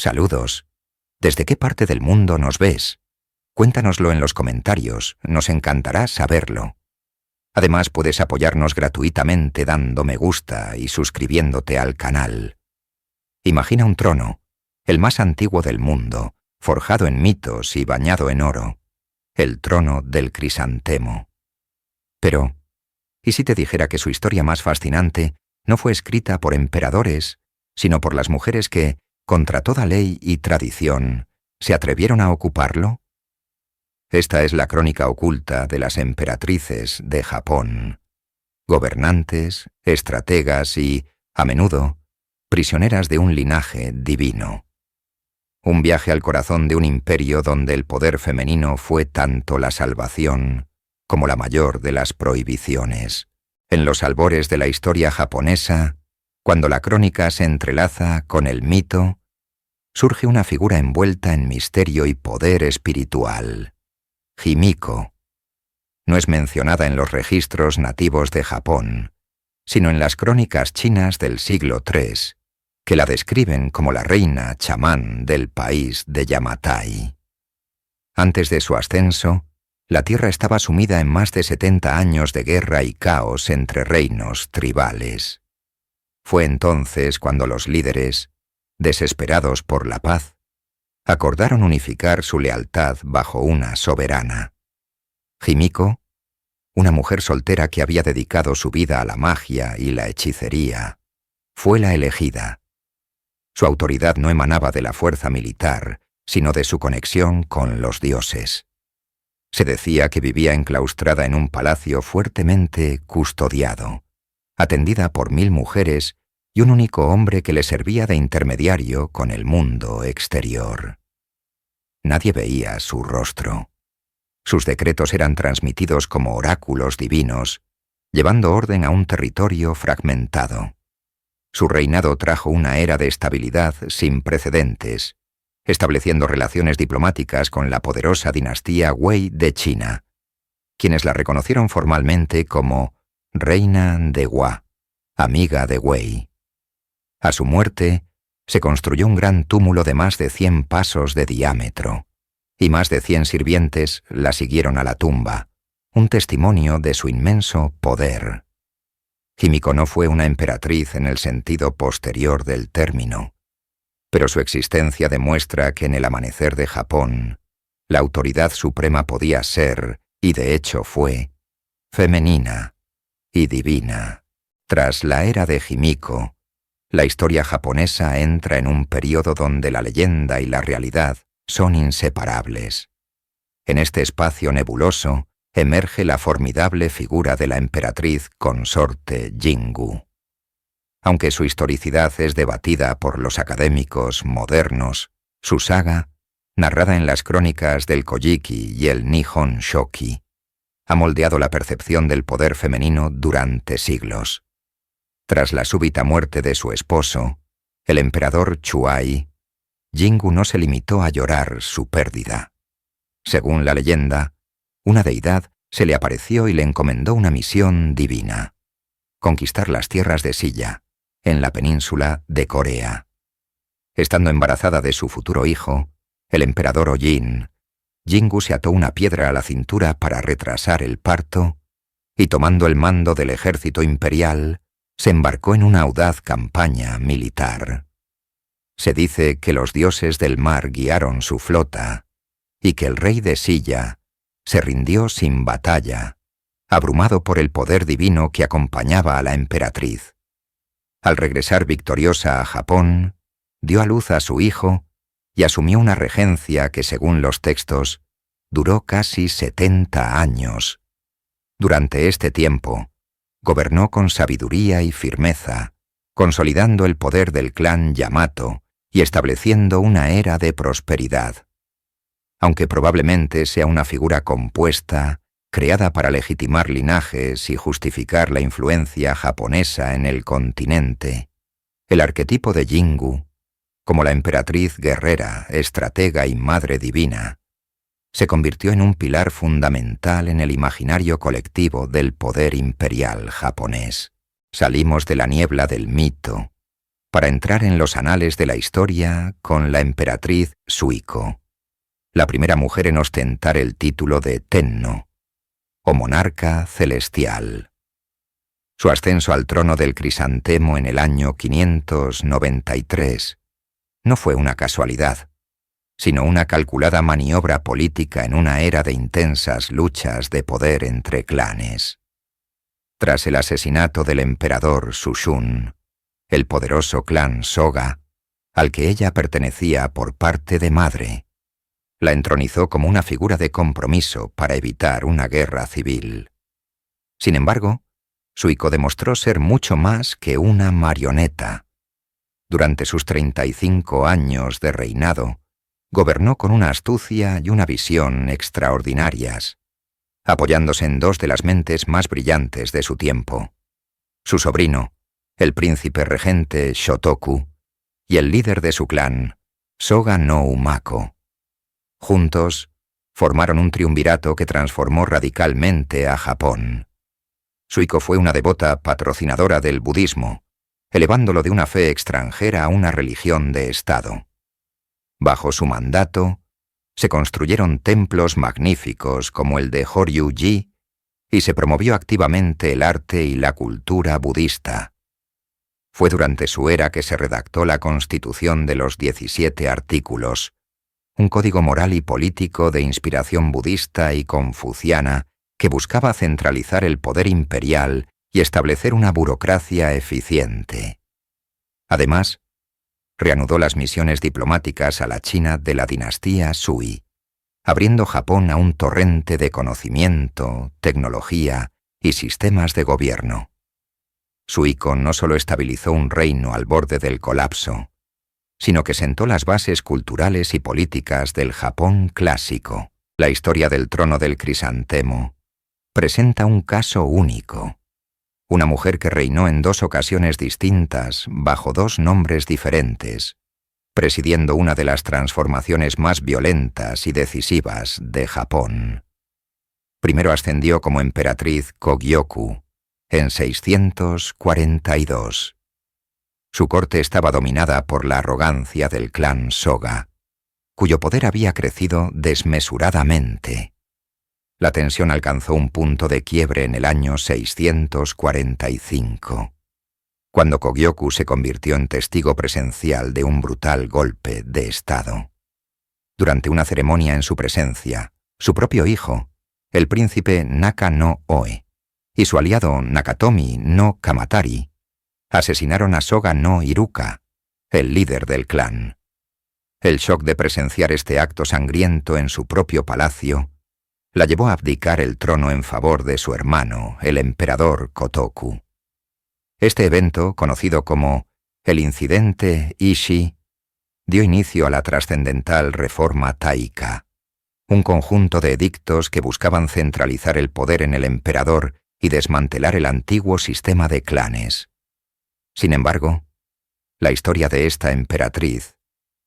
Saludos. ¿Desde qué parte del mundo nos ves? Cuéntanoslo en los comentarios, nos encantará saberlo. Además, puedes apoyarnos gratuitamente dando me gusta y suscribiéndote al canal. Imagina un trono, el más antiguo del mundo, forjado en mitos y bañado en oro, el trono del crisantemo. Pero, ¿y si te dijera que su historia más fascinante no fue escrita por emperadores, sino por las mujeres que, contra toda ley y tradición, se atrevieron a ocuparlo? Esta es la crónica oculta de las emperatrices de Japón, gobernantes, estrategas y, a menudo, prisioneras de un linaje divino. Un viaje al corazón de un imperio donde el poder femenino fue tanto la salvación como la mayor de las prohibiciones. En los albores de la historia japonesa, cuando la crónica se entrelaza con el mito, surge una figura envuelta en misterio y poder espiritual. Himiko. No es mencionada en los registros nativos de Japón, sino en las crónicas chinas del siglo III, que la describen como la reina chamán del país de Yamatai. Antes de su ascenso, la tierra estaba sumida en más de 70 años de guerra y caos entre reinos tribales. Fue entonces cuando los líderes, desesperados por la paz, acordaron unificar su lealtad bajo una soberana. Himiko, una mujer soltera que había dedicado su vida a la magia y la hechicería, fue la elegida. Su autoridad no emanaba de la fuerza militar, sino de su conexión con los dioses. Se decía que vivía enclaustrada en un palacio fuertemente custodiado, atendida por 1000 mujeres y un único hombre que le servía de intermediario con el mundo exterior. Nadie veía su rostro. Sus decretos eran transmitidos como oráculos divinos, llevando orden a un territorio fragmentado. Su reinado trajo una era de estabilidad sin precedentes, estableciendo relaciones diplomáticas con la poderosa dinastía Wei de China, quienes la reconocieron formalmente como Reina de Hua, amiga de Wei. A su muerte, se construyó un gran túmulo de más de 100 pasos de diámetro, y más de 100 sirvientes la siguieron a la tumba, un testimonio de su inmenso poder. Himiko no fue una emperatriz en el sentido posterior del término, pero su existencia demuestra que en el amanecer de Japón, la autoridad suprema podía ser, y de hecho fue, femenina y divina. Tras la era de Himiko, la historia japonesa entra en un periodo donde la leyenda y la realidad son inseparables. En este espacio nebuloso emerge la formidable figura de la emperatriz consorte Jingu. Aunque su historicidad es debatida por los académicos modernos, su saga, narrada en las crónicas del Kojiki y el Nihon Shoki, ha moldeado la percepción del poder femenino durante siglos. Tras la súbita muerte de su esposo, el emperador Chuai, Jingu no se limitó a llorar su pérdida. Según la leyenda, una deidad se le apareció y le encomendó una misión divina: conquistar las tierras de Silla, en la península de Corea. Estando embarazada de su futuro hijo, el emperador Ojin, Jingu se ató una piedra a la cintura para retrasar el parto y, tomando el mando del ejército imperial, se embarcó en una audaz campaña militar. Se dice que los dioses del mar guiaron su flota y que el rey de Silla se rindió sin batalla, abrumado por el poder divino que acompañaba a la emperatriz. Al regresar victoriosa a Japón, dio a luz a su hijo y asumió una regencia que, según los textos, duró casi 70 años. Durante este tiempo, gobernó con sabiduría y firmeza, consolidando el poder del clan Yamato y estableciendo una era de prosperidad. Aunque probablemente sea una figura compuesta, creada para legitimar linajes y justificar la influencia japonesa en el continente, el arquetipo de Jingu, como la emperatriz guerrera, estratega y madre divina, se convirtió en un pilar fundamental en el imaginario colectivo del poder imperial japonés. Salimos de la niebla del mito para entrar en los anales de la historia con la emperatriz Suiko, la primera mujer en ostentar el título de Tenno, o monarca celestial. Su ascenso al trono del Crisantemo en el año 593 no fue una casualidad, sino una calculada maniobra política en una era de intensas luchas de poder entre clanes. Tras el asesinato del emperador Sushun, el poderoso clan Soga, al que ella pertenecía por parte de madre, la entronizó como una figura de compromiso para evitar una guerra civil. Sin embargo, Suiko demostró ser mucho más que una marioneta. Durante sus 35 años de reinado, gobernó con una astucia y una visión extraordinarias, apoyándose en dos de las mentes más brillantes de su tiempo: su sobrino, el príncipe regente Shotoku, y el líder de su clan, Soga no Umako. Juntos, formaron un triunvirato que transformó radicalmente a Japón. Suiko fue una devota patrocinadora del budismo, elevándolo de una fe extranjera a una religión de Estado. Bajo su mandato, se construyeron templos magníficos como el de Horyūji y se promovió activamente el arte y la cultura budista. Fue durante su era que se redactó la Constitución de los 17 artículos, un código moral y político de inspiración budista y confuciana que buscaba centralizar el poder imperial y establecer una burocracia eficiente. Además, reanudó las misiones diplomáticas a la China de la dinastía Sui, abriendo Japón a un torrente de conocimiento, tecnología y sistemas de gobierno. Suiko no solo estabilizó un reino al borde del colapso, sino que sentó las bases culturales y políticas del Japón clásico. La historia del trono del Crisantemo presenta un caso único. Una mujer que reinó en dos ocasiones distintas, bajo dos nombres diferentes, presidiendo una de las transformaciones más violentas y decisivas de Japón. Primero ascendió como emperatriz Kogyoku en 642. Su corte estaba dominada por la arrogancia del clan Soga, cuyo poder había crecido desmesuradamente. La tensión alcanzó un punto de quiebre en el año 645, cuando Kogyoku se convirtió en testigo presencial de un brutal golpe de Estado. Durante una ceremonia en su presencia, su propio hijo, el príncipe Naka no Oe, y su aliado Nakatomi no Kamatari, asesinaron a Soga no Iruka, el líder del clan. El shock de presenciar este acto sangriento en su propio palacio la llevó a abdicar el trono en favor de su hermano, el emperador Kotoku. Este evento, conocido como el incidente Ishii, dio inicio a la trascendental Reforma Taika, un conjunto de edictos que buscaban centralizar el poder en el emperador y desmantelar el antiguo sistema de clanes. Sin embargo, la historia de esta emperatriz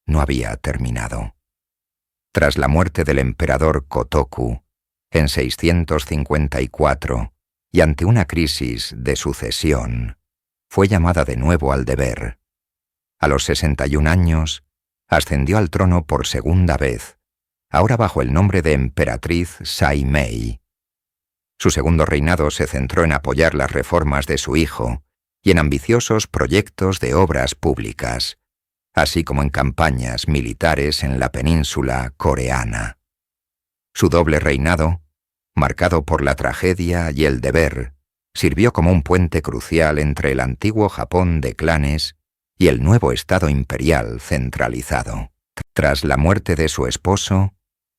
no había terminado. Tras la muerte del emperador Kotoku, en 654, y ante una crisis de sucesión, fue llamada de nuevo al deber. A los 61 años, ascendió al trono por segunda vez, ahora bajo el nombre de emperatriz Saimei. Su segundo reinado se centró en apoyar las reformas de su hijo y en ambiciosos proyectos de obras públicas, así como en campañas militares en la península coreana. Su doble reinado, marcado por la tragedia y el deber, sirvió como un puente crucial entre el antiguo Japón de clanes y el nuevo Estado imperial centralizado. Tras la muerte de su esposo,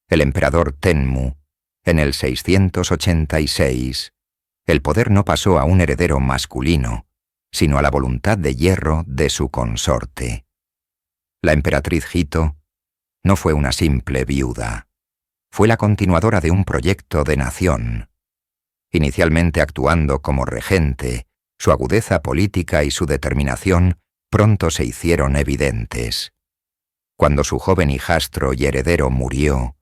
el emperador Tenmu, en el 686, el poder no pasó a un heredero masculino, sino a la voluntad de hierro de su consorte. La emperatriz Hito no fue una simple viuda. Fue la continuadora de un proyecto de nación. Inicialmente actuando como regente, su agudeza política y su determinación pronto se hicieron evidentes. Cuando su joven hijastro y heredero murió,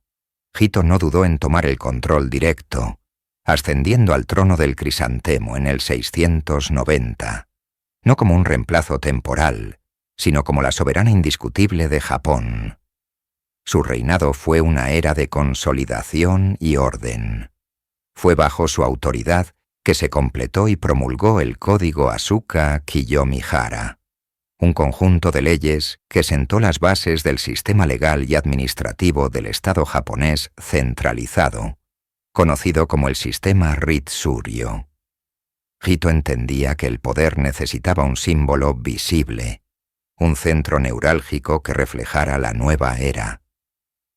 Hito no dudó en tomar el control directo, ascendiendo al trono del Crisantemo en el 690, no como un reemplazo temporal, sino como la soberana indiscutible de Japón. Su reinado fue una era de consolidación y orden. Fue bajo su autoridad que se completó y promulgó el Código Asuka Kiyomihara, un conjunto de leyes que sentó las bases del sistema legal y administrativo del Estado japonés centralizado, conocido como el sistema Ritsuryo. Hito entendía que el poder necesitaba un símbolo visible, un centro neurálgico que reflejara la nueva era.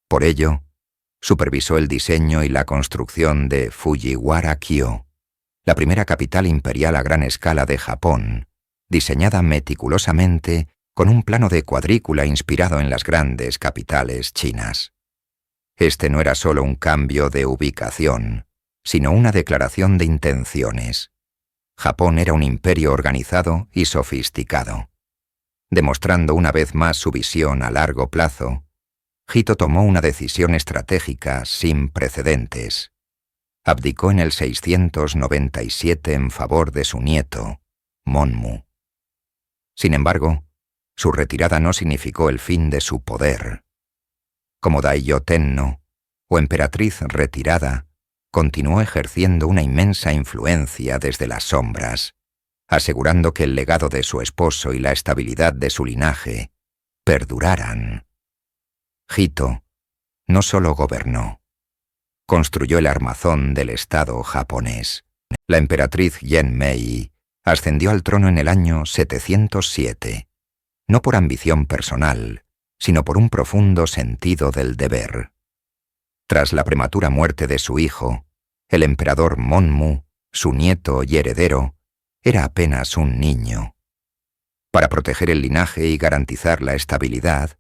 Por ello, supervisó el diseño y la construcción de Fujiwara-kyo, la primera capital imperial a gran escala de Japón, diseñada meticulosamente con un plano de cuadrícula inspirado en las grandes capitales chinas. Este no era solo un cambio de ubicación, sino una declaración de intenciones. Japón era un imperio organizado y sofisticado. Demostrando una vez más su visión a largo plazo, Hito tomó una decisión estratégica sin precedentes. Abdicó en el 697 en favor de su nieto, Monmu. Sin embargo, su retirada no significó el fin de su poder. Como Daijō Tenno, o emperatriz retirada, continuó ejerciendo una inmensa influencia desde las sombras, asegurando que el legado de su esposo y la estabilidad de su linaje perduraran. Hito no solo gobernó, construyó el armazón del Estado japonés. La emperatriz Genmei ascendió al trono en el año 707, no por ambición personal, sino por un profundo sentido del deber. Tras la prematura muerte de su hijo, el emperador Monmu, su nieto y heredero, era apenas un niño. Para proteger el linaje y garantizar la estabilidad,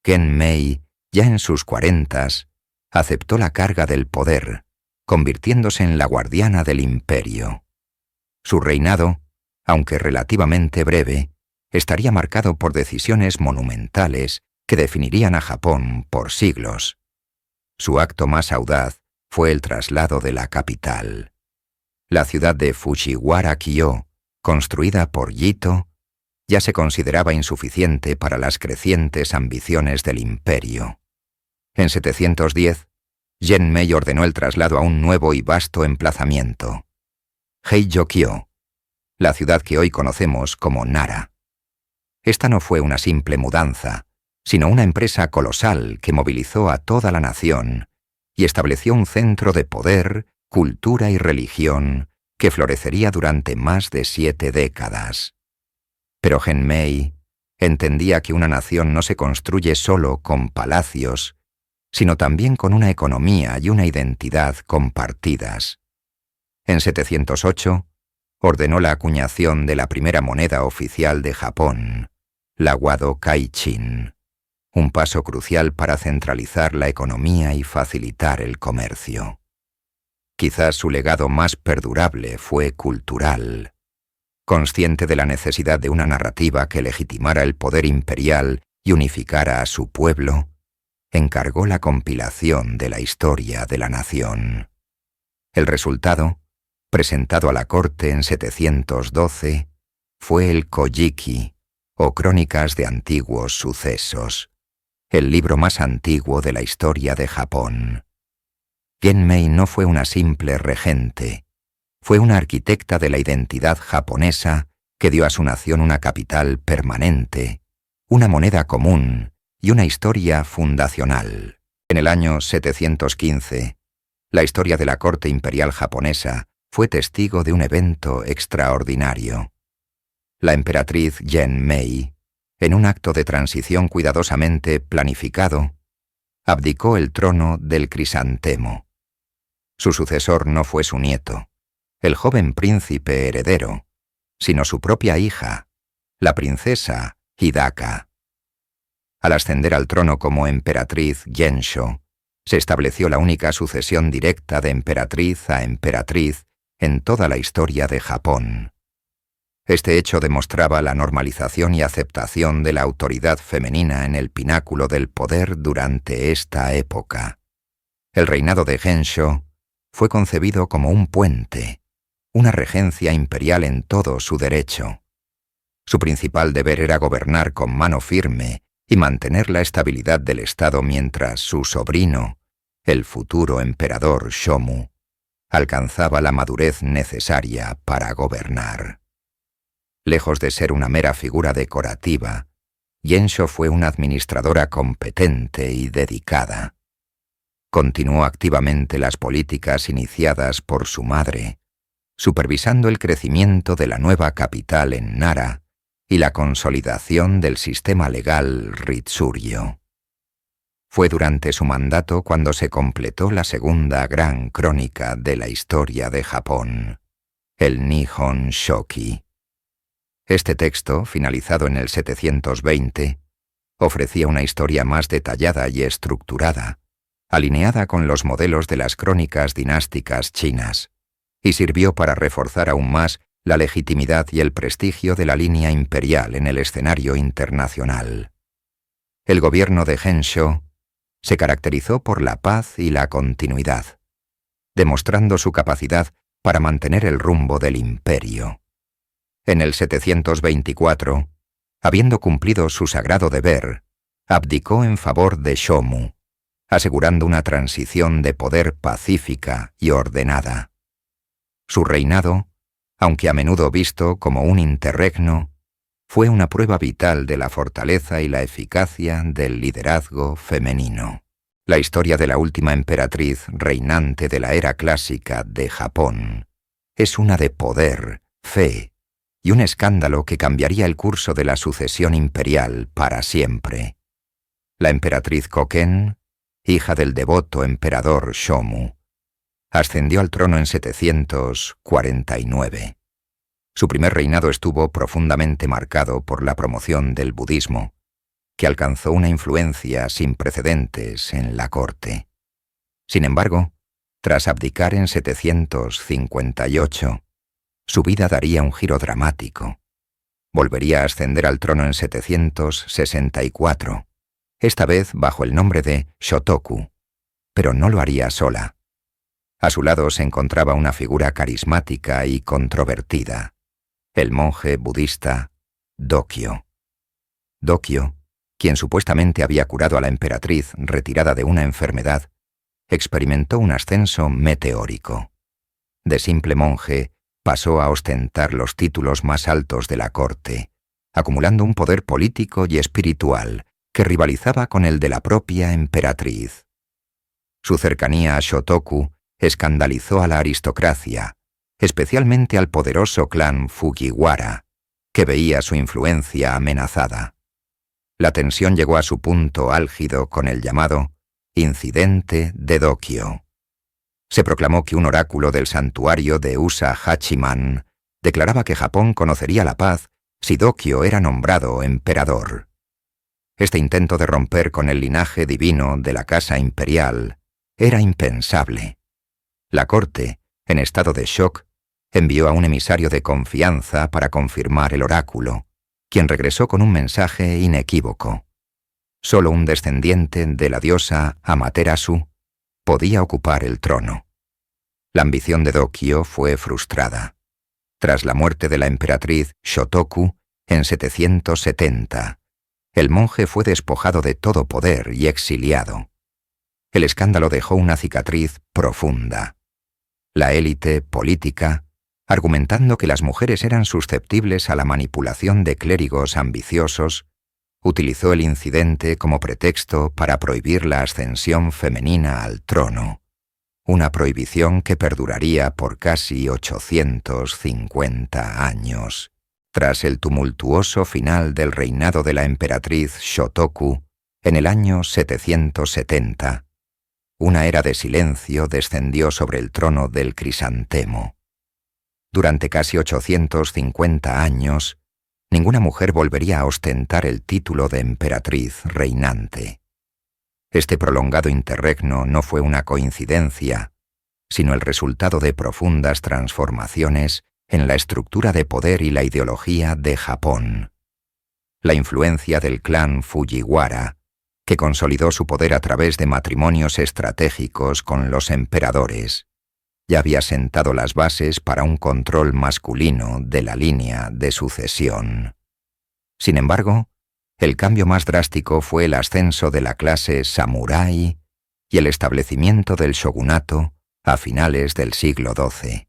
Genmei, ya en sus 40s, aceptó la carga del poder, convirtiéndose en la guardiana del imperio. Su reinado, aunque relativamente breve, estaría marcado por decisiones monumentales que definirían a Japón por siglos. Su acto más audaz fue el traslado de la capital. La ciudad de Fujiwara-kyo, construida por Hito, ya se consideraba insuficiente para las crecientes ambiciones del imperio. En 710, Genmei ordenó el traslado a un nuevo y vasto emplazamiento, Heijō-kyo, la ciudad que hoy conocemos como Nara. Esta no fue una simple mudanza, sino una empresa colosal que movilizó a toda la nación y estableció un centro de poder, cultura y religión que florecería durante más de 7 décadas. Pero Genmei entendía que una nación no se construye solo con palacios, sino también con una economía y una identidad compartidas. En 708, ordenó la acuñación de la primera moneda oficial de Japón, la Wado Kaichin, un paso crucial para centralizar la economía y facilitar el comercio. Quizás su legado más perdurable fue cultural. Consciente de la necesidad de una narrativa que legitimara el poder imperial y unificara a su pueblo, encargó la compilación de la historia de la nación. El resultado, presentado a la corte en 712, fue el Kojiki, o Crónicas de Antiguos Sucesos, el libro más antiguo de la historia de Japón. Genmei no fue una simple regente, fue una arquitecta de la identidad japonesa que dio a su nación una capital permanente, una moneda común y una historia fundacional. En el año 715, la historia de la corte imperial japonesa fue testigo de un evento extraordinario. La emperatriz Genmei, en un acto de transición cuidadosamente planificado, abdicó el trono del crisantemo. Su sucesor no fue su nieto, el joven príncipe heredero, sino su propia hija, la princesa Hidaka. Al ascender al trono como emperatriz Gensho, se estableció la única sucesión directa de emperatriz a emperatriz en toda la historia de Japón. Este hecho demostraba la normalización y aceptación de la autoridad femenina en el pináculo del poder durante esta época. El reinado de Gensho fue concebido como un puente, una regencia imperial en todo su derecho. Su principal deber era gobernar con mano firme y mantener la estabilidad del Estado mientras su sobrino, el futuro emperador Shomu, alcanzaba la madurez necesaria para gobernar. Lejos de ser una mera figura decorativa, Gensho fue una administradora competente y dedicada. Continuó activamente las políticas iniciadas por su madre, supervisando el crecimiento de la nueva capital en Nara y la consolidación del sistema legal Ritsuryo. Fue durante su mandato cuando se completó la segunda gran crónica de la historia de Japón, el Nihon Shoki. Este texto, finalizado en el 720, ofrecía una historia más detallada y estructurada, alineada con los modelos de las crónicas dinásticas chinas, y sirvió para reforzar aún más la legitimidad y el prestigio de la línea imperial en el escenario internacional. El gobierno de Gensho se caracterizó por la paz y la continuidad, demostrando su capacidad para mantener el rumbo del imperio. En el 724, habiendo cumplido su sagrado deber, abdicó en favor de Shomu, asegurando una transición de poder pacífica y ordenada. Su reinado, aunque a menudo visto como un interregno, fue una prueba vital de la fortaleza y la eficacia del liderazgo femenino. La historia de la última emperatriz reinante de la era clásica de Japón es una de poder, fe y un escándalo que cambiaría el curso de la sucesión imperial para siempre. La emperatriz Koken, hija del devoto emperador Shomu, ascendió al trono en 749. Su primer reinado estuvo profundamente marcado por la promoción del budismo, que alcanzó una influencia sin precedentes en la corte. Sin embargo, tras abdicar en 758, su vida daría un giro dramático. Volvería a ascender al trono en 764, esta vez bajo el nombre de Shotoku, pero no lo haría sola. A su lado se encontraba una figura carismática y controvertida, el monje budista Dokyo. Dokyo, quien supuestamente había curado a la emperatriz retirada de una enfermedad, experimentó un ascenso meteórico. De simple monje, pasó a ostentar los títulos más altos de la corte, acumulando un poder político y espiritual que rivalizaba con el de la propia emperatriz. Su cercanía a Shotoku escandalizó a la aristocracia, especialmente al poderoso clan Fujiwara, que veía su influencia amenazada. La tensión llegó a su punto álgido con el llamado Incidente de Dokyo. Se proclamó que un oráculo del santuario de Usa Hachiman declaraba que Japón conocería la paz si Dokyo era nombrado emperador. Este intento de romper con el linaje divino de la casa imperial era impensable. La corte, en estado de shock, envió a un emisario de confianza para confirmar el oráculo, quien regresó con un mensaje inequívoco. Solo un descendiente de la diosa Amaterasu podía ocupar el trono. La ambición de Dokyo fue frustrada. Tras la muerte de la emperatriz Shotoku en 770, el monje fue despojado de todo poder y exiliado. El escándalo dejó una cicatriz profunda. La élite política, argumentando que las mujeres eran susceptibles a la manipulación de clérigos ambiciosos, utilizó el incidente como pretexto para prohibir la ascensión femenina al trono, una prohibición que perduraría por casi 850 años. Tras el tumultuoso final del reinado de la emperatriz Shotoku en el año 770, una era de silencio descendió sobre el trono del crisantemo. Durante casi 850 años, ninguna mujer volvería a ostentar el título de emperatriz reinante. Este prolongado interregno no fue una coincidencia, sino el resultado de profundas transformaciones en la estructura de poder y la ideología de Japón. La influencia del clan Fujiwara, que consolidó su poder a través de matrimonios estratégicos con los emperadores, ya había sentado las bases para un control masculino de la línea de sucesión. Sin embargo, el cambio más drástico fue el ascenso de la clase samurái y el establecimiento del shogunato a finales del siglo XII.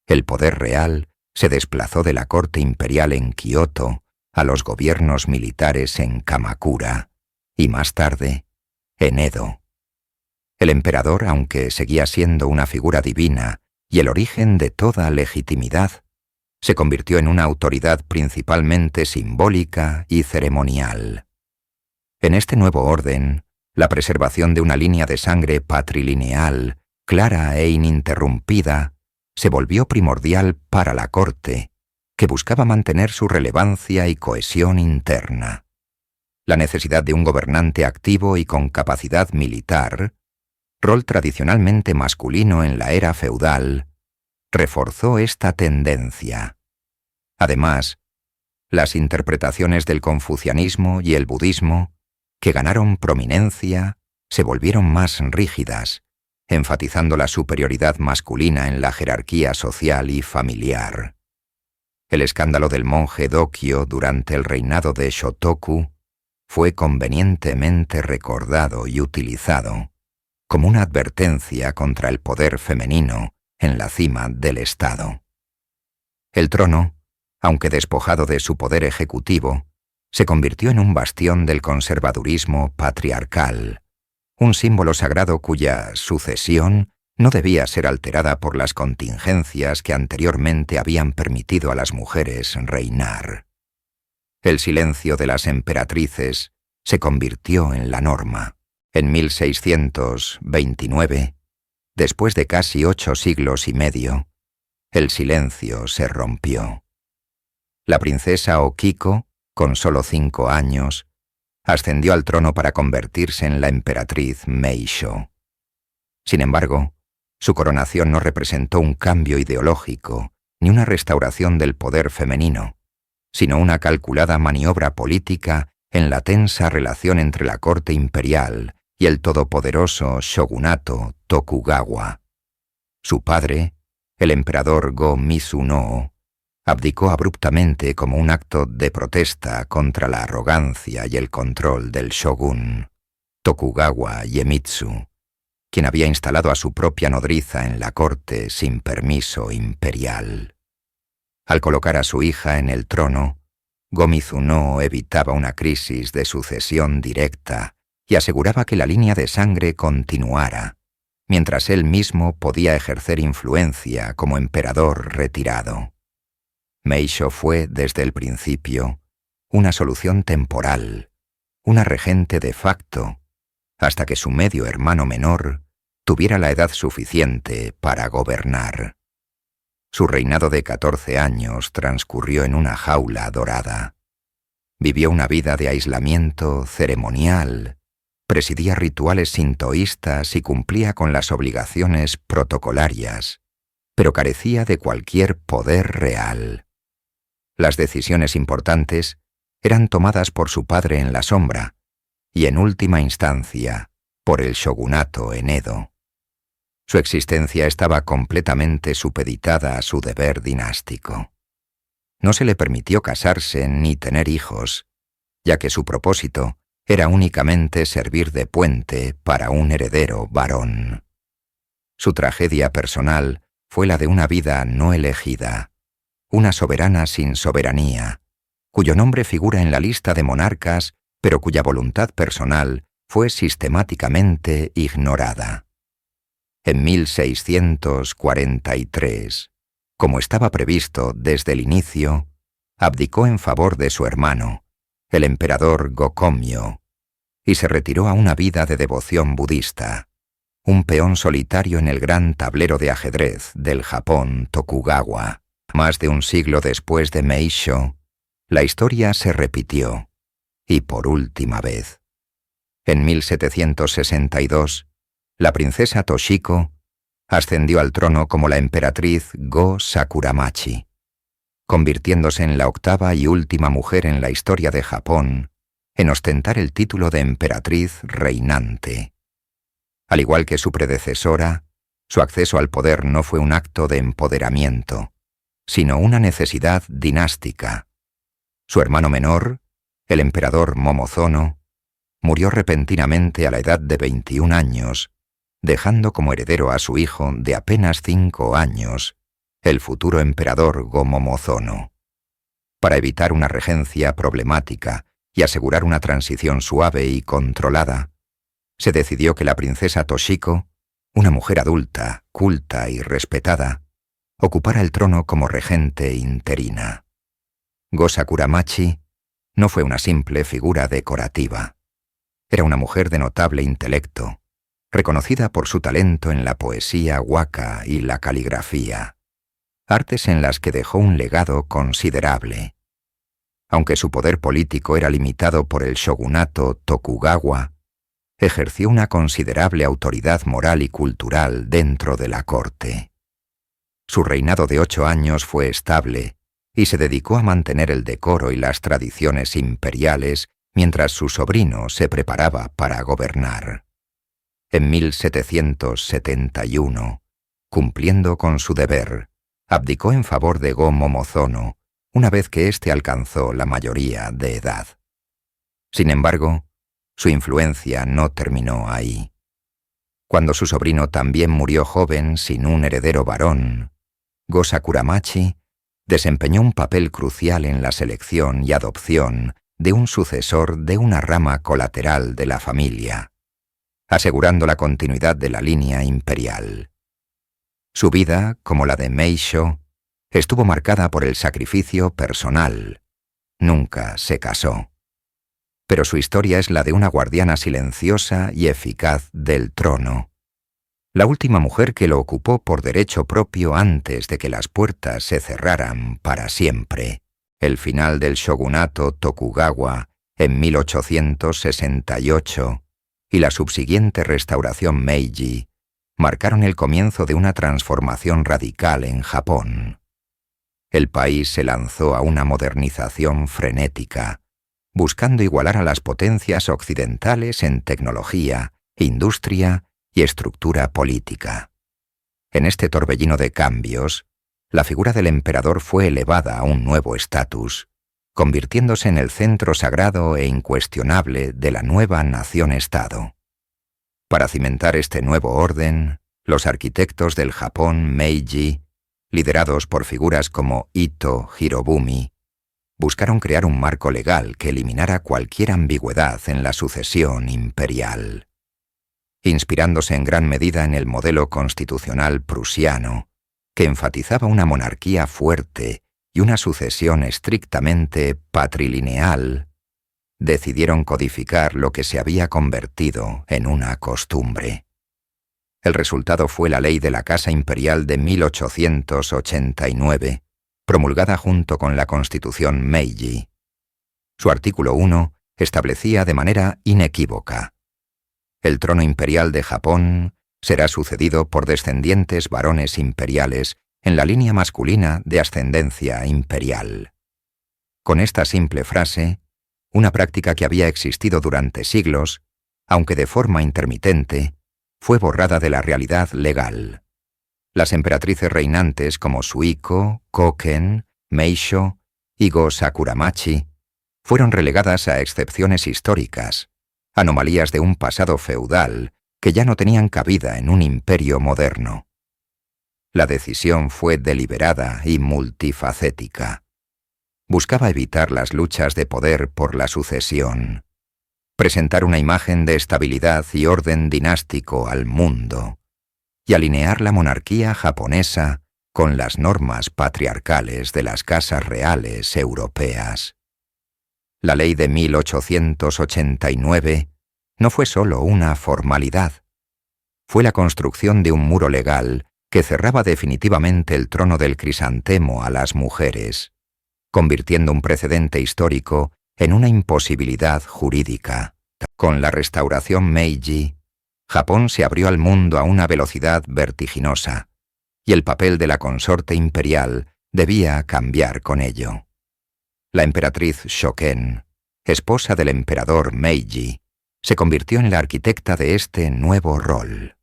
El poder real se desplazó de la corte imperial en Kioto a los gobiernos militares en Kamakura y más tarde en Edo. El emperador, aunque seguía siendo una figura divina y el origen de toda legitimidad, se convirtió en una autoridad principalmente simbólica y ceremonial. En este nuevo orden, la preservación de una línea de sangre patrilineal, clara e ininterrumpida, se volvió primordial para la corte, que buscaba mantener su relevancia y cohesión interna. La necesidad de un gobernante activo y con capacidad militar, rol tradicionalmente masculino en la era feudal, reforzó esta tendencia. Además, las interpretaciones del confucianismo y el budismo, que ganaron prominencia, se volvieron más rígidas, enfatizando la superioridad masculina en la jerarquía social y familiar. El escándalo del monje Dokyo durante el reinado de Shotoku fue convenientemente recordado y utilizado como una advertencia contra el poder femenino en la cima del Estado. El trono, aunque despojado de su poder ejecutivo, se convirtió en un bastión del conservadurismo patriarcal, un símbolo sagrado cuya sucesión no debía ser alterada por las contingencias que anteriormente habían permitido a las mujeres reinar. El silencio de las emperatrices se convirtió en la norma. En 1629, después de casi 8 siglos y medio, el silencio se rompió. La princesa Okiko, con solo 5 años, ascendió al trono para convertirse en la emperatriz Meisho. Sin embargo, su coronación no representó un cambio ideológico ni una restauración del poder femenino, sino una calculada maniobra política en la tensa relación entre la corte imperial y el todopoderoso shogunato Tokugawa. Su padre, el emperador Go-Mizunoo, abdicó abruptamente como un acto de protesta contra la arrogancia y el control del shogun, Tokugawa Iemitsu, quien había instalado a su propia nodriza en la corte sin permiso imperial. Al colocar a su hija en el trono, Go-Mizunoo evitaba una crisis de sucesión directa y aseguraba que la línea de sangre continuara, mientras él mismo podía ejercer influencia como emperador retirado. Meisho fue, desde el principio, una solución temporal, una regente de facto, hasta que su medio hermano menor tuviera la edad suficiente para gobernar. Su reinado de 14 años transcurrió en una jaula dorada. Vivió una vida de aislamiento ceremonial, presidía rituales sintoístas y cumplía con las obligaciones protocolarias, pero carecía de cualquier poder real. Las decisiones importantes eran tomadas por su padre en la sombra y, en última instancia, por el shogunato en Edo. Su existencia estaba completamente supeditada a su deber dinástico. No se le permitió casarse ni tener hijos, ya que su propósito era únicamente servir de puente para un heredero varón. Su tragedia personal fue la de una vida no elegida, una soberana sin soberanía, cuyo nombre figura en la lista de monarcas, pero cuya voluntad personal fue sistemáticamente ignorada. En 1643, como estaba previsto desde el inicio, abdicó en favor de su hermano, el emperador Go-Komyo, y se retiró a una vida de devoción budista, un peón solitario en el gran tablero de ajedrez del Japón Tokugawa. Más de un siglo después de Meisho, la historia se repitió, y por última vez. En 1762, la princesa Toshiko ascendió al trono como la emperatriz Go Sakuramachi, convirtiéndose en la 8ª y última mujer en la historia de Japón en ostentar el título de emperatriz reinante. Al igual que su predecesora, su acceso al poder no fue un acto de empoderamiento, sino una necesidad dinástica. Su hermano menor, el emperador Momozono, murió repentinamente a la edad de 21 años, dejando como heredero a su hijo de apenas 5 años, el futuro emperador Go-Momozono. Para evitar una regencia problemática y asegurar una transición suave y controlada, se decidió que la princesa Toshiko, una mujer adulta, culta y respetada, ocupara el trono como regente interina. Go Sakuramachi no fue una simple figura decorativa. Era una mujer de notable intelecto, reconocida por su talento en la poesía waka y la caligrafía, artes en las que dejó un legado considerable. Aunque su poder político era limitado por el shogunato Tokugawa, ejerció una considerable autoridad moral y cultural dentro de la corte. Su reinado de 8 años fue estable y se dedicó a mantener el decoro y las tradiciones imperiales mientras su sobrino se preparaba para gobernar. En 1771, cumpliendo con su deber, abdicó en favor de Go-Momozono una vez que éste alcanzó la mayoría de edad. Sin embargo, su influencia no terminó ahí. Cuando su sobrino también murió joven sin un heredero varón, Go Sakuramachi desempeñó un papel crucial en la selección y adopción de un sucesor de una rama colateral de la familia, asegurando la continuidad de la línea imperial. Su vida, como la de Meisho, estuvo marcada por el sacrificio personal. Nunca se casó. Pero su historia es la de una guardiana silenciosa y eficaz del trono, la última mujer que lo ocupó por derecho propio antes de que las puertas se cerraran para siempre. El final del shogunato Tokugawa en 1868 y la subsiguiente restauración Meiji marcaron el comienzo de una transformación radical en Japón. El país se lanzó a una modernización frenética, buscando igualar a las potencias occidentales en tecnología, industria y estructura política. En este torbellino de cambios, la figura del emperador fue elevada a un nuevo estatus, convirtiéndose en el centro sagrado e incuestionable de la nueva nación-estado. Para cimentar este nuevo orden, los arquitectos del Japón Meiji, liderados por figuras como Ito Hirobumi, buscaron crear un marco legal que eliminara cualquier ambigüedad en la sucesión imperial. Inspirándose en gran medida en el modelo constitucional prusiano, que enfatizaba una monarquía fuerte y una sucesión estrictamente patrilineal, decidieron codificar lo que se había convertido en una costumbre. El resultado fue la Ley de la Casa Imperial de 1889, promulgada junto con la Constitución Meiji. Su artículo 1 establecía de manera inequívoca: el trono imperial de Japón será sucedido por descendientes varones imperiales en la línea masculina de ascendencia imperial. Con esta simple frase, una práctica que había existido durante siglos, aunque de forma intermitente, fue borrada de la realidad legal. Las emperatrices reinantes como Suiko, Koken, Meisho y Go Sakuramachi fueron relegadas a excepciones históricas, anomalías de un pasado feudal que ya no tenían cabida en un imperio moderno. La decisión fue deliberada y multifacética. Buscaba evitar las luchas de poder por la sucesión, presentar una imagen de estabilidad y orden dinástico al mundo, y alinear la monarquía japonesa con las normas patriarcales de las casas reales europeas. La ley de 1889 no fue solo una formalidad. Fue la construcción de un muro legal que cerraba definitivamente el trono del crisantemo a las mujeres, convirtiendo un precedente histórico en una imposibilidad jurídica. Con la restauración Meiji, Japón se abrió al mundo a una velocidad vertiginosa, y el papel de la consorte imperial debía cambiar con ello. La emperatriz Shoken, esposa del emperador Meiji, se convirtió en la arquitecta de este nuevo rol.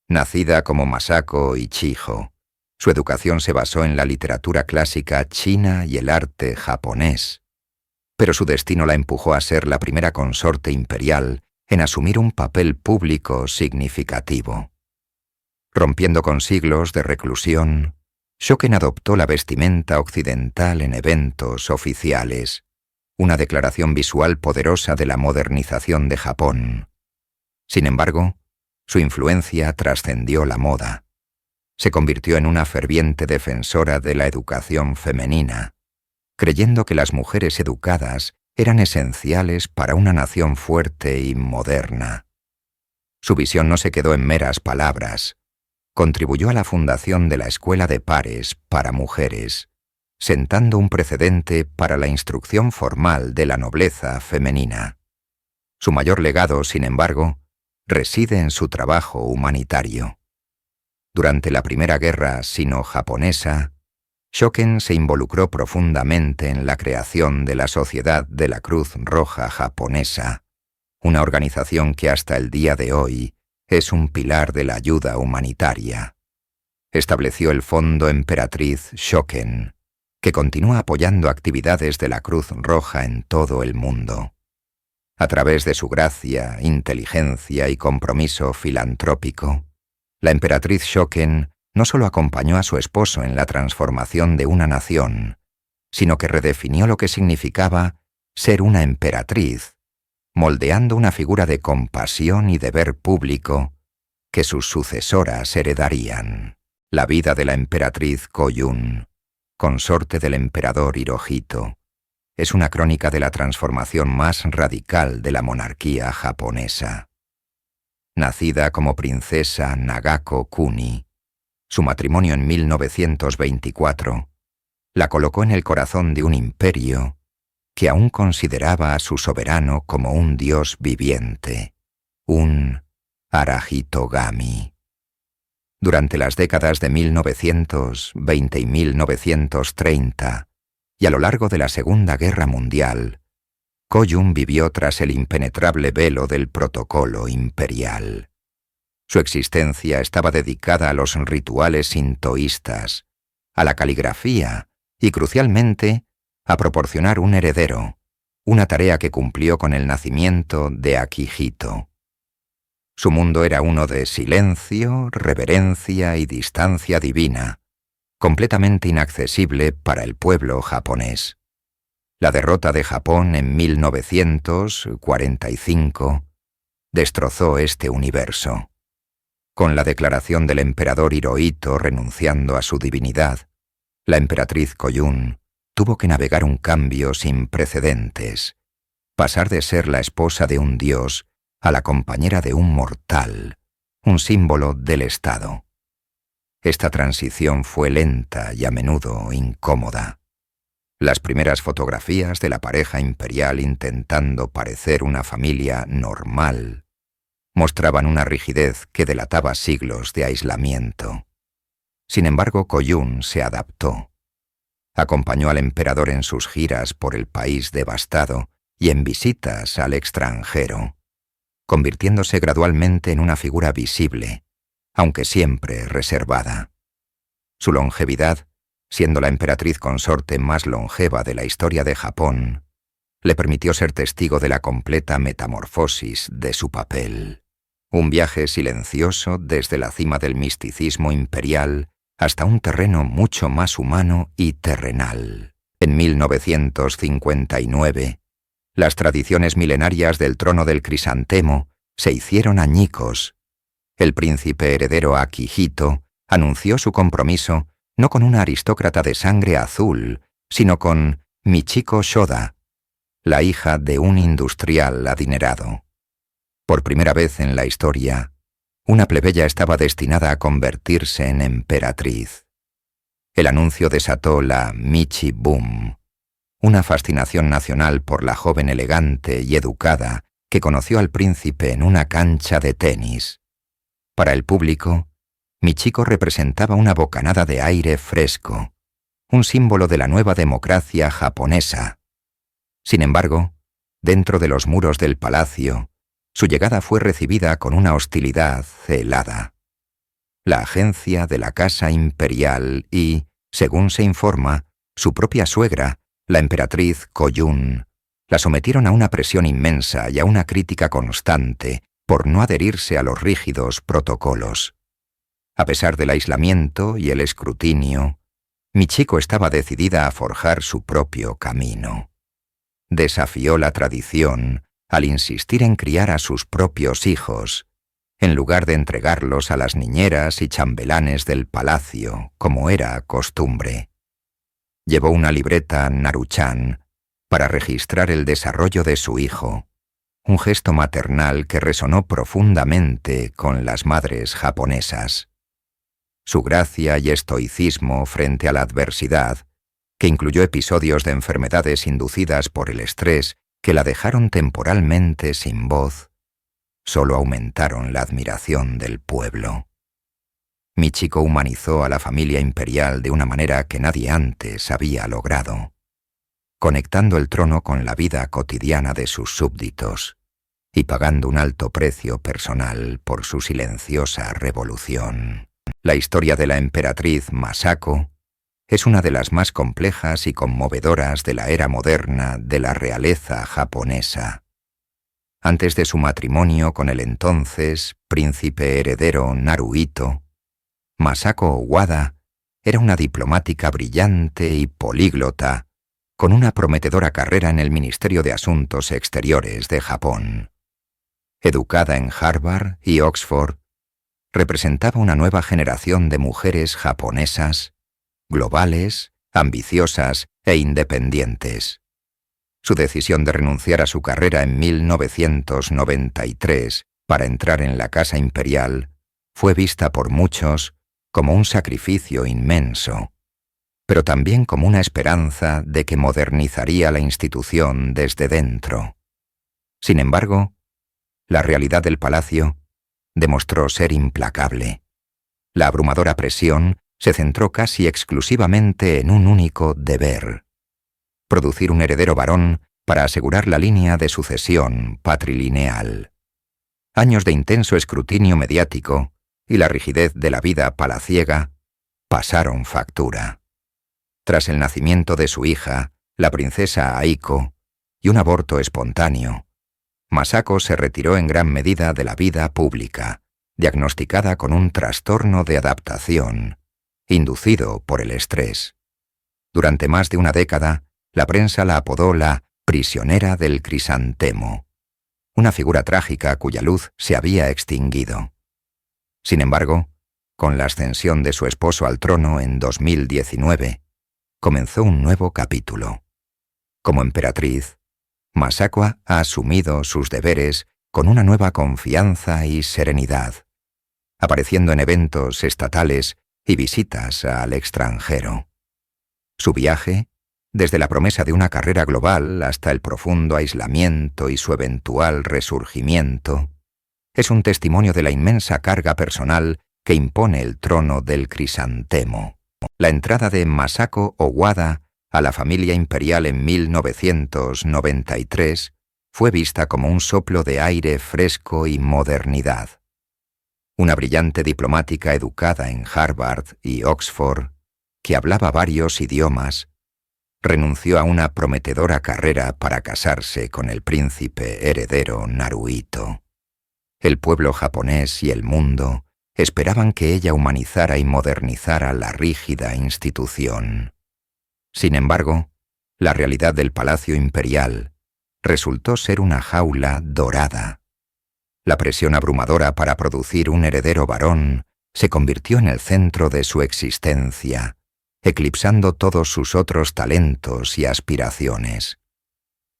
Nacida como Masako Ichijo, su educación se basó en la literatura clásica china y el arte japonés, pero su destino la empujó a ser la primera consorte imperial en asumir un papel público significativo. Rompiendo con siglos de reclusión, Shoken adoptó la vestimenta occidental en eventos oficiales, una declaración visual poderosa de la modernización de Japón. Sin embargo, su influencia trascendió la moda. Se convirtió en una ferviente defensora de la educación femenina, creyendo que las mujeres educadas eran esenciales para una nación fuerte y moderna. Su visión no se quedó en meras palabras. Contribuyó a la fundación de la Escuela de Pares para mujeres, sentando un precedente para la instrucción formal de la nobleza femenina. Su mayor legado, sin embargo, reside en su trabajo humanitario. Durante la Primera Guerra Sino-Japonesa, Shoken se involucró profundamente en la creación de la Sociedad de la Cruz Roja Japonesa, una organización que hasta el día de hoy es un pilar de la ayuda humanitaria. Estableció el Fondo Emperatriz Shoken, que continúa apoyando actividades de la Cruz Roja en todo el mundo. A través de su gracia, inteligencia y compromiso filantrópico, la emperatriz Shoken no solo acompañó a su esposo en la transformación de una nación, sino que redefinió lo que significaba ser una emperatriz, moldeando una figura de compasión y deber público que sus sucesoras heredarían. La vida de la emperatriz Koyun, consorte del emperador Hirohito, es una crónica de la transformación más radical de la monarquía japonesa. Nacida como princesa Nagako Kuni, su matrimonio en 1924 la colocó en el corazón de un imperio que aún consideraba a su soberano como un dios viviente, un Arahitogami. Durante las décadas de 1920 y 1930, y a lo largo de la Segunda Guerra Mundial, Koyun vivió tras el impenetrable velo del protocolo imperial. Su existencia estaba dedicada a los rituales sintoístas, a la caligrafía y, crucialmente, a proporcionar un heredero, una tarea que cumplió con el nacimiento de Akihito. Su mundo era uno de silencio, reverencia y distancia divina, completamente inaccesible para el pueblo japonés. La derrota de Japón en 1945 destrozó este universo. Con la declaración del emperador Hirohito renunciando a su divinidad, la emperatriz Koyun tuvo que navegar un cambio sin precedentes, pasar de ser la esposa de un dios a la compañera de un mortal, un símbolo del Estado. Esta transición fue lenta y a menudo incómoda. Las primeras fotografías de la pareja imperial intentando parecer una familia normal mostraban una rigidez que delataba siglos de aislamiento. Sin embargo, Koyun se adaptó. Acompañó al emperador en sus giras por el país devastado y en visitas al extranjero, convirtiéndose gradualmente en una figura visible, aunque siempre reservada. Su longevidad, siendo la emperatriz consorte más longeva de la historia de Japón, le permitió ser testigo de la completa metamorfosis de su papel. Un viaje silencioso desde la cima del misticismo imperial hasta un terreno mucho más humano y terrenal. En 1959, las tradiciones milenarias del trono del crisantemo se hicieron añicos. El príncipe heredero Akihito anunció su compromiso no con una aristócrata de sangre azul, sino con Michiko Shoda, la hija de un industrial adinerado. Por primera vez en la historia, una plebeya estaba destinada a convertirse en emperatriz. El anuncio desató la Michi Boom, una fascinación nacional por la joven elegante y educada que conoció al príncipe en una cancha de tenis. Para el público, Michiko representaba una bocanada de aire fresco, un símbolo de la nueva democracia japonesa. Sin embargo, dentro de los muros del palacio, su llegada fue recibida con una hostilidad helada. La agencia de la Casa Imperial y, según se informa, su propia suegra, la emperatriz Koyun, La sometieron a una presión inmensa y a una crítica constante por no adherirse a los rígidos protocolos. A pesar del aislamiento y el escrutinio, Michiko estaba decidida a forjar su propio camino. Desafió la tradición al insistir en criar a sus propios hijos, en lugar de entregarlos a las niñeras y chambelanes del palacio, como era costumbre. Llevó una libreta Naruchan para registrar el desarrollo de su hijo, un gesto maternal que resonó profundamente con las madres japonesas. Su gracia y estoicismo frente a la adversidad, que incluyó episodios de enfermedades inducidas por el estrés que la dejaron temporalmente sin voz, solo aumentaron la admiración del pueblo. Michiko humanizó a la familia imperial de una manera que nadie antes había logrado, conectando el trono con la vida cotidiana de sus súbditos y pagando un alto precio personal por su silenciosa revolución. La historia de la emperatriz Masako es una de las más complejas y conmovedoras de la era moderna de la realeza japonesa. Antes de su matrimonio con el entonces príncipe heredero Naruhito, Masako Owada era una diplomática brillante y políglota, con una prometedora carrera en el Ministerio de Asuntos Exteriores de Japón. Educada en Harvard y Oxford, representaba una nueva generación de mujeres japonesas, globales, ambiciosas e independientes. Su decisión de renunciar a su carrera en 1993 para entrar en la Casa Imperial fue vista por muchos como un sacrificio inmenso, pero también como una esperanza de que modernizaría la institución desde dentro. Sin embargo, la realidad del palacio demostró ser implacable. La abrumadora presión se centró casi exclusivamente en un único deber: producir un heredero varón para asegurar la línea de sucesión patrilineal. Años de intenso escrutinio mediático y la rigidez de la vida palaciega pasaron factura. Tras el nacimiento de su hija, la princesa Aiko, y un aborto espontáneo, Masako se retiró en gran medida de la vida pública, diagnosticada con un trastorno de adaptación, inducido por el estrés. Durante más de una década, la prensa la apodó la prisionera del crisantemo, una figura trágica cuya luz se había extinguido. Sin embargo, con la ascensión de su esposo al trono en 2019, comenzó un nuevo capítulo. Como emperatriz, Masako ha asumido sus deberes con una nueva confianza y serenidad, apareciendo en eventos estatales y visitas al extranjero. Su viaje, desde la promesa de una carrera global hasta el profundo aislamiento y su eventual resurgimiento, es un testimonio de la inmensa carga personal que impone el trono del crisantemo. La entrada de Masako Owada a la familia imperial en 1993 fue vista como un soplo de aire fresco y modernidad. Una brillante diplomática educada en Harvard y Oxford, que hablaba varios idiomas, renunció a una prometedora carrera para casarse con el príncipe heredero Naruhito. El pueblo japonés y el mundo esperaban que ella humanizara y modernizara la rígida institución. Sin embargo, la realidad del Palacio Imperial resultó ser una jaula dorada. La presión abrumadora para producir un heredero varón se convirtió en el centro de su existencia, eclipsando todos sus otros talentos y aspiraciones.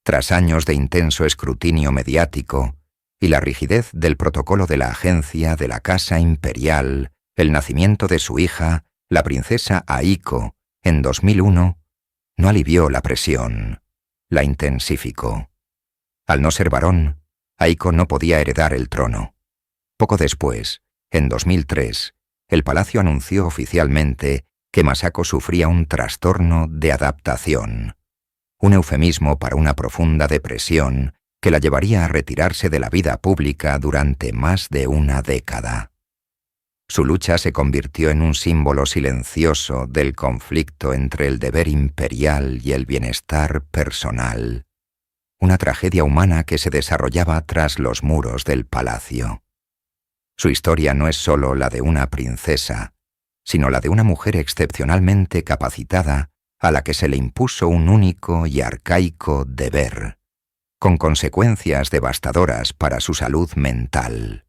Tras años de intenso escrutinio mediático y la rigidez del protocolo de la agencia de la Casa Imperial, el nacimiento de su hija, la princesa Aiko, en 2001, no alivió la presión, la intensificó. Al no ser varón, Aiko no podía heredar el trono. Poco después, en 2003, el palacio anunció oficialmente que Masako sufría un trastorno de adaptación, un eufemismo para una profunda depresión que la llevaría a retirarse de la vida pública durante más de una década. Su lucha se convirtió en un símbolo silencioso del conflicto entre el deber imperial y el bienestar personal, una tragedia humana que se desarrollaba tras los muros del palacio. Su historia no es sólo la de una princesa, sino la de una mujer excepcionalmente capacitada a la que se le impuso un único y arcaico deber, con consecuencias devastadoras para su salud mental.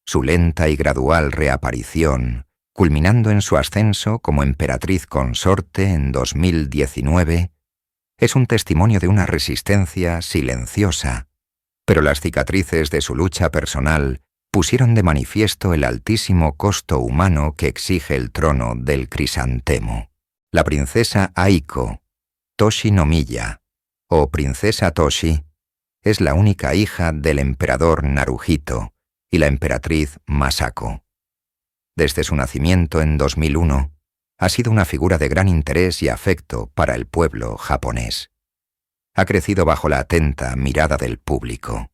Su lenta y gradual reaparición, culminando en su ascenso como emperatriz consorte en 2019, es un testimonio de una resistencia silenciosa, pero las cicatrices de su lucha personal pusieron de manifiesto el altísimo costo humano que exige el trono del crisantemo. La princesa Aiko, Toshi no Miya, o princesa Toshi, es la única hija del emperador Naruhito y la emperatriz Masako. Desde su nacimiento en 2001, ha sido una figura de gran interés y afecto para el pueblo japonés. Ha crecido bajo la atenta mirada del público,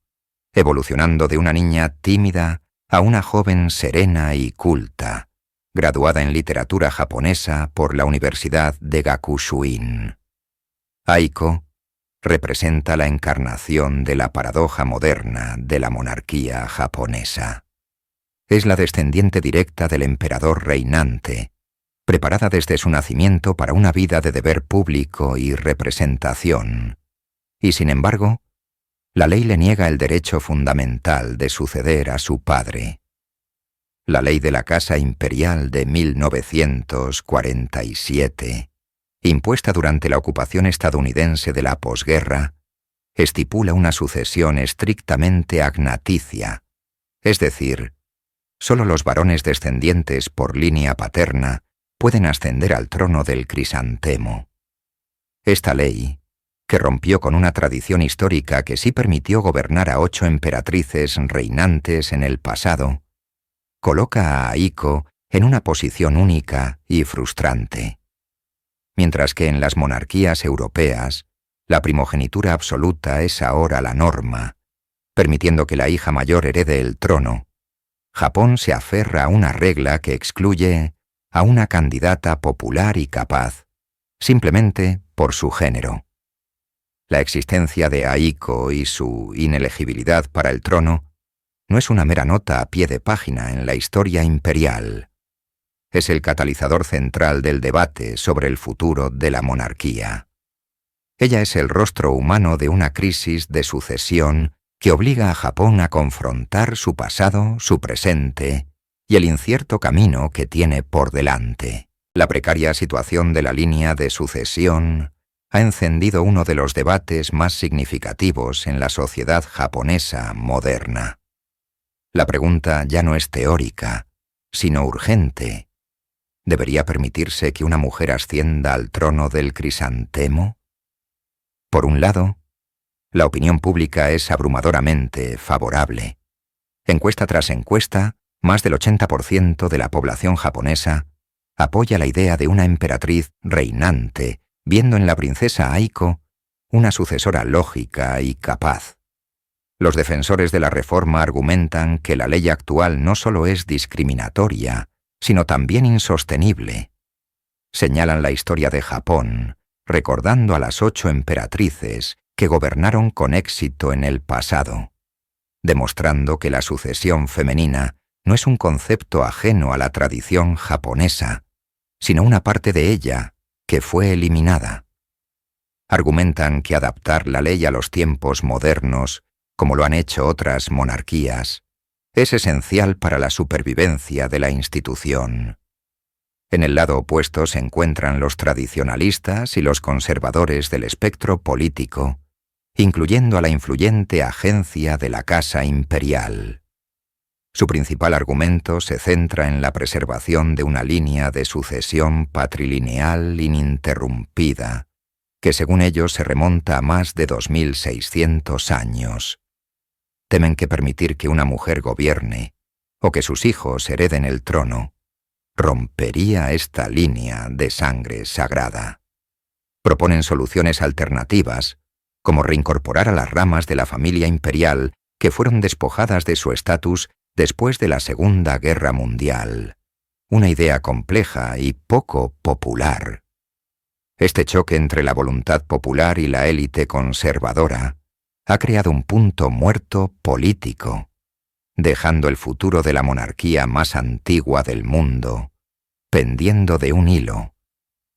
evolucionando de una niña tímida a una joven serena y culta, graduada en literatura japonesa por la Universidad de Gakushuin. Aiko representa la encarnación de la paradoja moderna de la monarquía japonesa. Es la descendiente directa del emperador reinante, preparada desde su nacimiento para una vida de deber público y representación, y sin embargo, la ley le niega el derecho fundamental de suceder a su padre. La ley de la Casa Imperial de 1947, impuesta durante la ocupación estadounidense de la posguerra, estipula una sucesión estrictamente agnaticia, es decir, solo los varones descendientes por línea paterna pueden ascender al trono del crisantemo. Esta ley, que rompió con una tradición histórica que sí permitió gobernar a 8 emperatrices reinantes en el pasado, coloca a Aiko en una posición única y frustrante. Mientras que en las monarquías europeas, la primogenitura absoluta es ahora la norma, permitiendo que la hija mayor herede el trono, Japón se aferra a una regla que excluye a una candidata popular y capaz, simplemente por su género. La existencia de Aiko y su inelegibilidad para el trono no es una mera nota a pie de página en la historia imperial. Es el catalizador central del debate sobre el futuro de la monarquía. Ella es el rostro humano de una crisis de sucesión que obliga a Japón a confrontar su pasado, su presente y el incierto camino que tiene por delante. La precaria situación de la línea de sucesión ha encendido uno de los debates más significativos en la sociedad japonesa moderna. La pregunta ya no es teórica, sino urgente. ¿Debería permitirse que una mujer ascienda al trono del crisantemo? Por un lado, la opinión pública es abrumadoramente favorable. Encuesta tras encuesta, más del 80% de la población japonesa apoya la idea de una emperatriz reinante, viendo en la princesa Aiko una sucesora lógica y capaz. Los defensores de la reforma argumentan que la ley actual no solo es discriminatoria, sino también insostenible. Señalan la historia de Japón, recordando a las 8 emperatrices que gobernaron con éxito en el pasado, demostrando que la sucesión femenina no es un concepto ajeno a la tradición japonesa, sino una parte de ella que fue eliminada. Argumentan que adaptar la ley a los tiempos modernos, como lo han hecho otras monarquías, es esencial para la supervivencia de la institución. En el lado opuesto se encuentran los tradicionalistas y los conservadores del espectro político, incluyendo a la influyente agencia de la Casa Imperial. Su principal argumento se centra en la preservación de una línea de sucesión patrilineal ininterrumpida, que según ellos se remonta a más de 2600 años. Temen que permitir que una mujer gobierne, o que sus hijos hereden el trono, rompería esta línea de sangre sagrada. Proponen soluciones alternativas, como reincorporar a las ramas de la familia imperial que fueron despojadas de su estatus después de la Segunda Guerra Mundial, una idea compleja y poco popular. Este choque entre la voluntad popular y la élite conservadora ha creado un punto muerto político, dejando el futuro de la monarquía más antigua del mundo pendiendo de un hilo,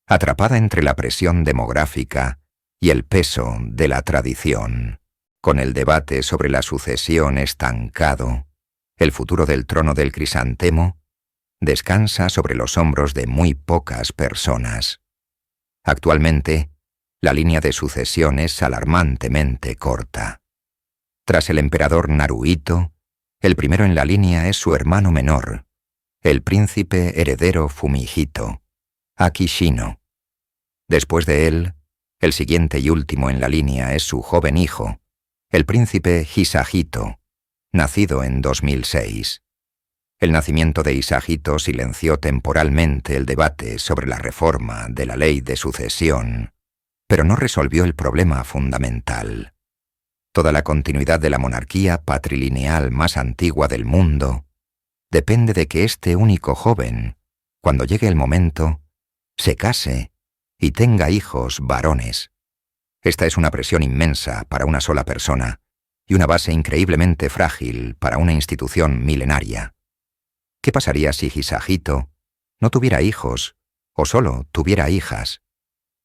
atrapada entre la presión demográfica y el peso de la tradición. Con el debate sobre la sucesión estancado, el futuro del trono del crisantemo descansa sobre los hombros de muy pocas personas. Actualmente, la línea de sucesión es alarmantemente corta. Tras el emperador Naruhito, el primero en la línea es su hermano menor, el príncipe heredero Fumihito, Akishino. Después de él, el siguiente y último en la línea es su joven hijo, el príncipe Hisahito, nacido en 2006. El nacimiento de Hisahito silenció temporalmente el debate sobre la reforma de la ley de sucesión, pero no resolvió el problema fundamental. Toda la continuidad de la monarquía patrilineal más antigua del mundo depende de que este único joven, cuando llegue el momento, se case y tenga hijos varones. Esta es una presión inmensa para una sola persona y una base increíblemente frágil para una institución milenaria. ¿Qué pasaría si Hisahito no tuviera hijos o solo tuviera hijas?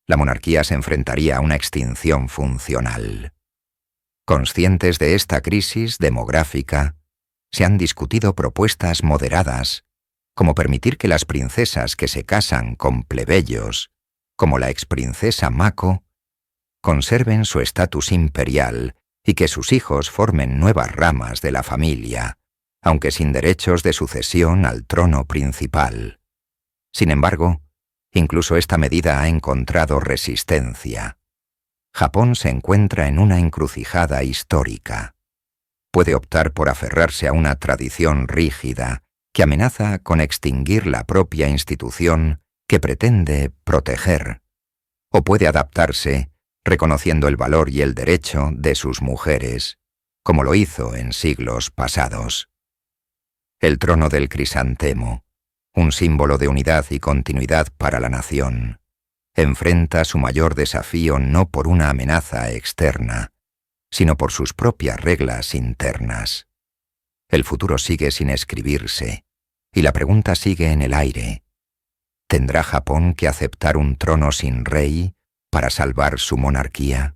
La monarquía se enfrentaría a una extinción funcional. Conscientes de esta crisis demográfica, se han discutido propuestas moderadas, como permitir que las princesas que se casan con plebeyos, como la exprincesa Mako, conserven su estatus imperial y que sus hijos formen nuevas ramas de la familia, aunque sin derechos de sucesión al trono principal. Sin embargo, incluso esta medida ha encontrado resistencia. Japón se encuentra en una encrucijada histórica. Puede optar por aferrarse a una tradición rígida que amenaza con extinguir la propia institución que pretende proteger, o puede adaptarse reconociendo el valor y el derecho de sus mujeres, como lo hizo en siglos pasados. El trono del crisantemo, un símbolo de unidad y continuidad para la nación, enfrenta su mayor desafío no por una amenaza externa, sino por sus propias reglas internas. El futuro sigue sin escribirse, y la pregunta sigue en el aire. ¿Tendrá Japón que aceptar un trono sin rey para salvar su monarquía?